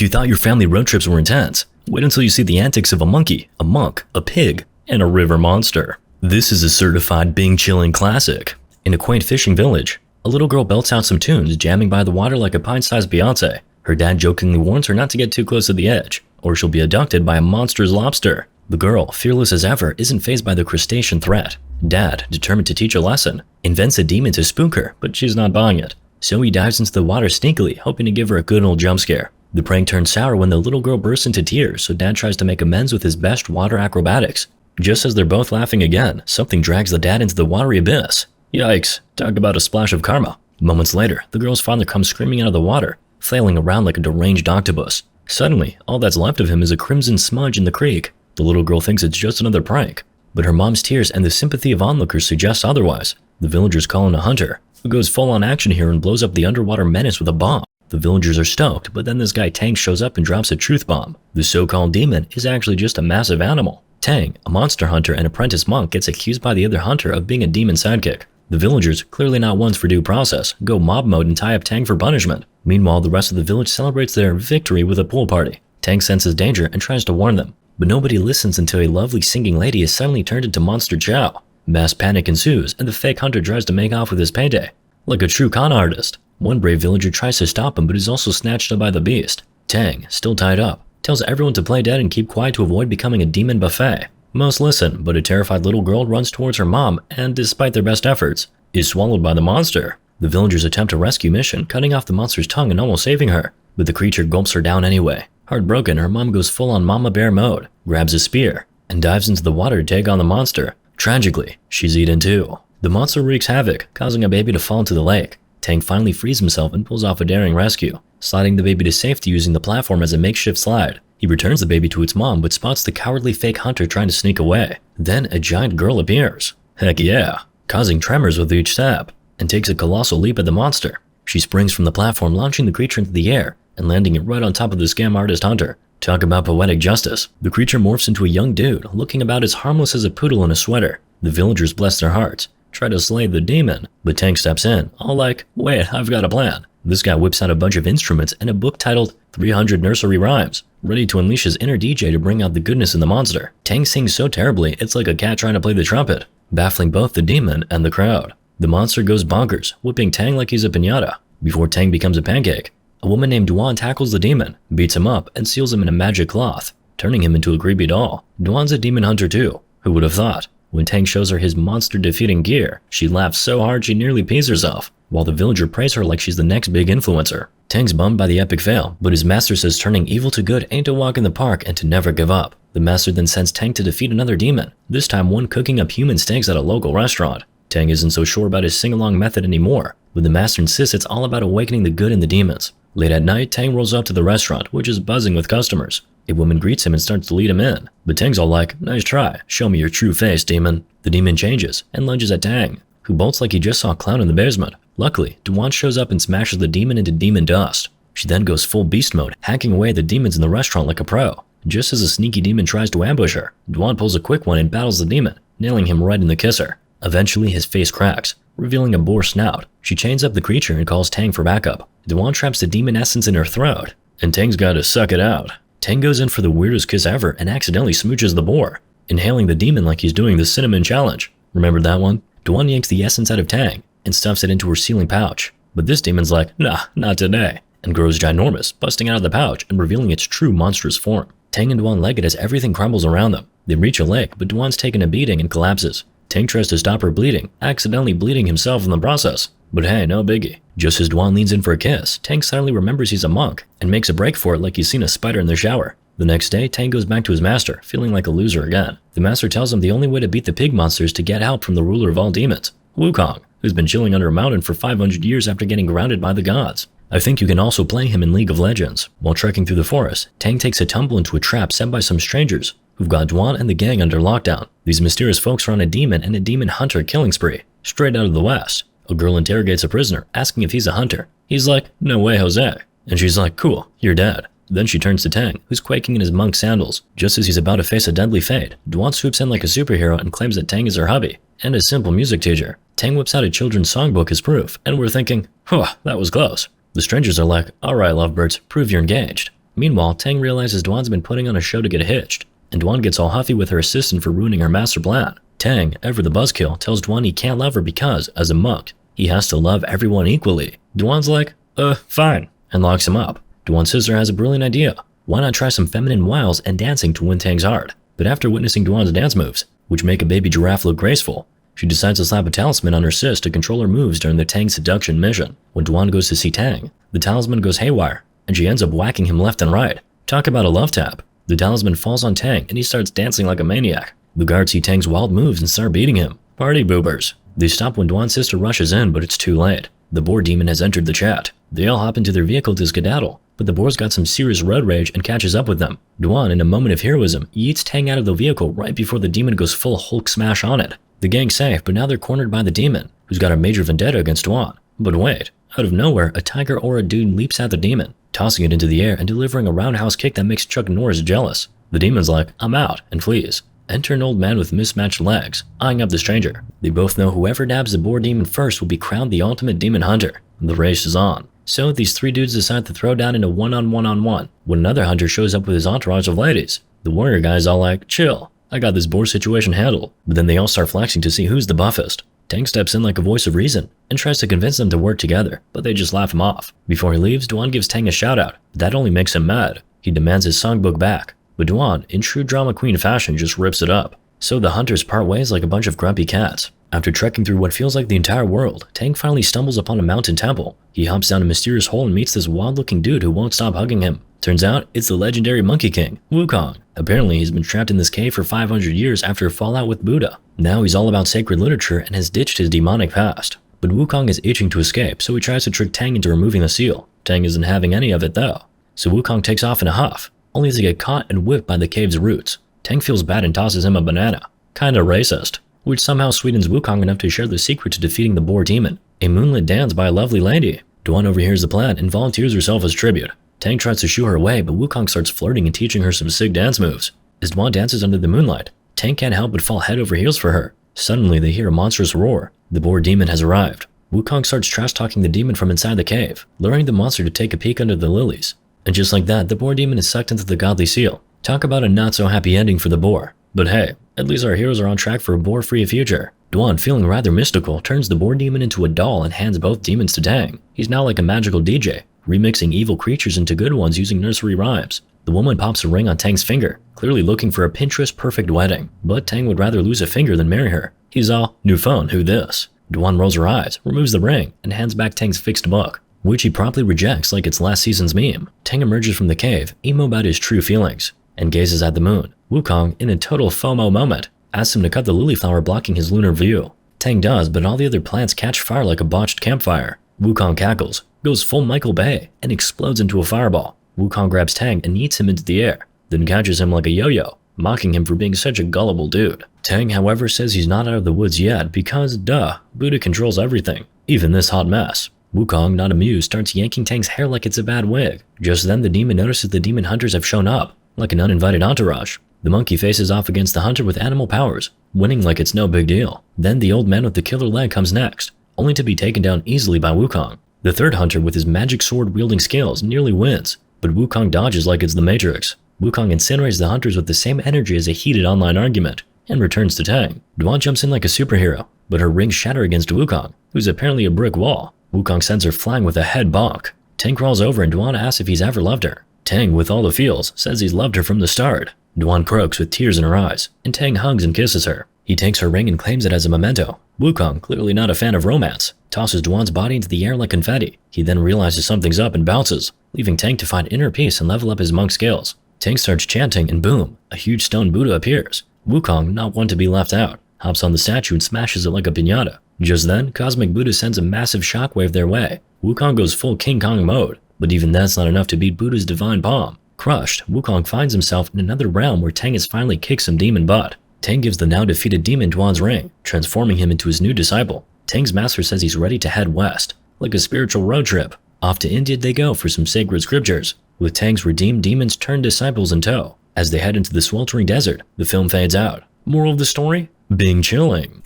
If you thought your family road trips were intense, wait until you see the antics of a monkey, a monk, a pig, and a river monster. This is a certified Bing Chillin' classic. In a quaint fishing village, a little girl belts out some tunes, jamming by the water like a pint-sized Beyonce. Her dad jokingly warns her not to get too close to the edge, or she'll be abducted by a monstrous lobster. The girl, fearless as ever, isn't fazed by the crustacean threat. Dad, determined to teach a lesson, invents a demon to spook her, but she's not buying it. So he dives into the water sneakily, hoping to give her a good old jump scare. The prank turns sour when the little girl bursts into tears, so Dad tries to make amends with his best water acrobatics. Just as they're both laughing again, something drags the dad into the watery abyss. Yikes, talk about a splash of karma. Moments later, the girl's father comes screaming out of the water, flailing around like a deranged octopus. Suddenly, all that's left of him is a crimson smudge in the creek. The little girl thinks it's just another prank, but her mom's tears and the sympathy of onlookers suggest otherwise. The villagers call in a hunter, who goes full-on action here and blows up the underwater menace with a bomb. The villagers are stoked, but then this guy Tang shows up and drops a truth bomb. The so-called demon is actually just a massive animal. Tang, a monster hunter and apprentice monk, gets accused by the other hunter of being a demon sidekick. The villagers, clearly not ones for due process, go mob mode and tie up Tang for punishment. Meanwhile, the rest of the village celebrates their victory with a pool party. Tang senses danger and tries to warn them, but nobody listens until a lovely singing lady is suddenly turned into Monster Chow. Mass panic ensues, and the fake hunter tries to make off with his payday. Like a true con artist, one brave villager tries to stop him but is also snatched up by the beast. Tang, still tied up, tells everyone to play dead and keep quiet to avoid becoming a demon buffet. Most listen, but a terrified little girl runs towards her mom and, despite their best efforts, is swallowed by the monster. The villagers attempt a rescue mission, cutting off the monster's tongue and almost saving her, but the creature gulps her down anyway. Heartbroken, her mom goes full-on mama bear mode, grabs a spear, and dives into the water to take on the monster. Tragically, she's eaten too. The monster wreaks havoc, causing a baby to fall into the lake. Tang finally frees himself and pulls off a daring rescue, sliding the baby to safety using the platform as a makeshift slide. He returns the baby to its mom but spots the cowardly fake hunter trying to sneak away. Then a giant girl appears. Heck yeah, causing tremors with each step, and takes a colossal leap at the monster. She springs from the platform, launching the creature into the air and landing it right on top of the scam artist hunter. Talk about poetic justice. The creature morphs into a young dude, looking about as harmless as a poodle in a sweater. The villagers bless their hearts, try to slay the demon, but Tang steps in, all like, wait, I've got a plan. This guy whips out a bunch of instruments and a book titled 300 Nursery Rhymes, ready to unleash his inner DJ to bring out the goodness in the monster. Tang sings so terribly, it's like a cat trying to play the trumpet, baffling both the demon and the crowd. The monster goes bonkers, whipping Tang like he's a piñata. Before Tang becomes a pancake, a woman named Duan tackles the demon, beats him up, and seals him in a magic cloth, turning him into a creepy doll. Duan's a demon hunter too. Who would have thought? When Tang shows her his monster-defeating gear, she laughs so hard she nearly pees herself, while the villager praise her like she's the next big influencer. Tang's bummed by the epic fail, but his master says turning evil to good ain't a walk in the park and to never give up. The master then sends Tang to defeat another demon, this time one cooking up human steaks at a local restaurant. Tang isn't so sure about his sing-along method anymore, but the master insists it's all about awakening the good in the demons. Late at night, Tang rolls up to the restaurant, which is buzzing with customers. A woman greets him and starts to lead him in, but Tang's all like, nice try, show me your true face, demon. The demon changes and lunges at Tang, who bolts like he just saw a clown in the basement. Luckily, Duan shows up and smashes the demon into demon dust. She then goes full beast mode, hacking away the demons in the restaurant like a pro. Just as a sneaky demon tries to ambush her, Duan pulls a quick one and battles the demon, nailing him right in the kisser. Eventually, his face cracks, revealing a boar snout. She chains up the creature and calls Tang for backup. Duan traps the demon essence in her throat, and Tang's gotta suck it out. Tang goes in for the weirdest kiss ever and accidentally smooches the boar, inhaling the demon like he's doing the cinnamon challenge. Remember that one? Duan yanks the essence out of Tang and stuffs it into her ceiling pouch. But this demon's like, nah, not today, and grows ginormous, busting out of the pouch and revealing its true monstrous form. Tang and Duan leg it as everything crumbles around them. They reach a lake, but Duan's taken a beating and collapses. Tang tries to stop her bleeding, accidentally bleeding himself in the process. But hey, no biggie. Just as Duan leans in for a kiss, Tang suddenly remembers he's a monk and makes a break for it like he's seen a spider in the shower. The next day, Tang goes back to his master, feeling like a loser again. The master tells him the only way to beat the pig monster is to get help from the ruler of all demons, Wukong, who's been chilling under a mountain for 500 years after getting grounded by the gods. I think you can also play him in League of Legends. While trekking through the forest, Tang takes a tumble into a trap set by some strangers who've got Duan and the gang under lockdown. These mysterious folks are on a demon and a demon hunter killing spree, straight out of the West. A girl interrogates a prisoner, asking if he's a hunter. He's like, no way, Jose. And she's like, cool, you're dead. Then she turns to Tang, who's quaking in his monk sandals. Just as he's about to face a deadly fate, Duan swoops in like a superhero and claims that Tang is her hubby and a simple music teacher. Tang whips out a children's songbook as proof, and we're thinking, that was close. The strangers are like, alright lovebirds, prove you're engaged. Meanwhile, Tang realizes Duan's been putting on a show to get hitched, and Duan gets all huffy with her assistant for ruining her master plan. Tang, ever the buzzkill, tells Duan he can't love her because, as a monk, he has to love everyone equally. Duan's like, fine, and locks him up. Duan's sister has a brilliant idea. Why not try some feminine wiles and dancing to win Tang's heart? But after witnessing Duan's dance moves, which make a baby giraffe look graceful, she decides to slap a talisman on her sis to control her moves during the Tang seduction mission. When Duan goes to see Tang, the talisman goes haywire, and she ends up whacking him left and right. Talk about a love tap. The talisman falls on Tang, and he starts dancing like a maniac. The guards see Tang's wild moves and start beating him. Party boobers. They stop when Duan's sister rushes in, but it's too late. The boar demon has entered the chat. They all hop into their vehicle to skedaddle, but the boar's got some serious road rage and catches up with them. Duan, in a moment of heroism, yeets Tang out of the vehicle right before the demon goes full Hulk smash on it. The gang's safe, but now they're cornered by the demon, who's got a major vendetta against Duan. But wait, out of nowhere, a tiger or a dude leaps at the demon, tossing it into the air and delivering a roundhouse kick that makes Chuck Norris jealous. The demon's like, I'm out, and flees. Enter an old man with mismatched legs, eyeing up the stranger. They both know whoever dabs the boar demon first will be crowned the ultimate demon hunter. The race is on. So these three dudes decide to throw down in a one-on-one-on-one when another hunter shows up with his entourage of ladies. The warrior guy's all like, chill, I got this boar situation handled. But then they all start flexing to see who's the buffest. Tang steps in like a voice of reason and tries to convince them to work together, but they just laugh him off. Before he leaves, Duan gives Tang a shout out, but that only makes him mad. He demands his songbook back. But Duan, in true drama queen fashion, just rips it up. So the hunters part ways like a bunch of grumpy cats. After trekking through what feels like the entire world, Tang finally stumbles upon a mountain temple. He hops down a mysterious hole and meets this wild-looking dude who won't stop hugging him. Turns out, it's the legendary Monkey King, Wukong. Apparently, he's been trapped in this cave for 500 years after a fallout with Buddha. Now he's all about sacred literature and has ditched his demonic past. But Wukong is itching to escape, so he tries to trick Tang into removing the seal. Tang isn't having any of it though. So Wukong takes off in a huff, only to get caught and whipped by the cave's roots. Tang feels bad and tosses him a banana. Kinda racist. Which somehow sweetens Wukong enough to share the secret to defeating the boar demon. A moonlit dance by a lovely lady. Duan overhears the plan and volunteers herself as tribute. Tang tries to shoo her away, but Wukong starts flirting and teaching her some sick dance moves. As Duan dances under the moonlight, Tang can't help but fall head over heels for her. Suddenly, they hear a monstrous roar. The boar demon has arrived. Wukong starts trash-talking the demon from inside the cave, luring the monster to take a peek under the lilies. And just like that, the boar demon is sucked into the godly seal. Talk about a not-so-happy ending for the boar. But hey, at least our heroes are on track for a boar-free future. Duan, feeling rather mystical, turns the boar demon into a doll and hands both demons to Tang. He's now like a magical DJ, remixing evil creatures into good ones using nursery rhymes. The woman pops a ring on Tang's finger, clearly looking for a Pinterest-perfect wedding. But Tang would rather lose a finger than marry her. He's all, new phone, who this? Duan rolls her eyes, removes the ring, and hands back Tang's fixed book, which he promptly rejects like it's last season's meme. Tang emerges from the cave, emo about his true feelings, and gazes at the moon. Wukong, in a total FOMO moment, asks him to cut the lily flower blocking his lunar view. Tang does, but all the other plants catch fire like a botched campfire. Wukong cackles, goes full Michael Bay, and explodes into a fireball. Wukong grabs Tang and yeets him into the air, then catches him like a yo-yo, mocking him for being such a gullible dude. Tang, however, says he's not out of the woods yet because, duh, Buddha controls everything, even this hot mess. Wukong, not amused, starts yanking Tang's hair like it's a bad wig. Just then, the demon notices the demon hunters have shown up, like an uninvited entourage. The monkey faces off against the hunter with animal powers, winning like it's no big deal. Then the old man with the killer leg comes next, only to be taken down easily by Wukong. The third hunter with his magic sword wielding skills nearly wins, but Wukong dodges like it's the Matrix. Wukong incinerates the hunters with the same energy as a heated online argument, and returns to Tang. Duan jumps in like a superhero, but her rings shatter against Wukong, who's apparently a brick wall. Wukong sends her flying with a head bonk. Tang crawls over and Duan asks if he's ever loved her. Tang, with all the feels, says he's loved her from the start. Duan croaks with tears in her eyes, and Tang hugs and kisses her. He takes her ring and claims it as a memento. Wukong, clearly not a fan of romance, tosses Duan's body into the air like confetti. He then realizes something's up and bounces, leaving Tang to find inner peace and level up his monk skills. Tang starts chanting and boom, a huge stone Buddha appears. Wukong, not one to be left out, hops on the statue and smashes it like a piñata. Just then, Cosmic Buddha sends a massive shockwave their way. Wukong goes full King Kong mode, but even that's not enough to beat Buddha's divine palm. Crushed, Wukong finds himself in another realm where Tang has finally kicked some demon butt. Tang gives the now defeated demon Duan's ring, transforming him into his new disciple. Tang's master says he's ready to head west, like a spiritual road trip. Off to India they go for some sacred scriptures, with Tang's redeemed demons turned disciples in tow. As they head into the sweltering desert, the film fades out. Moral of the story? Being chilling.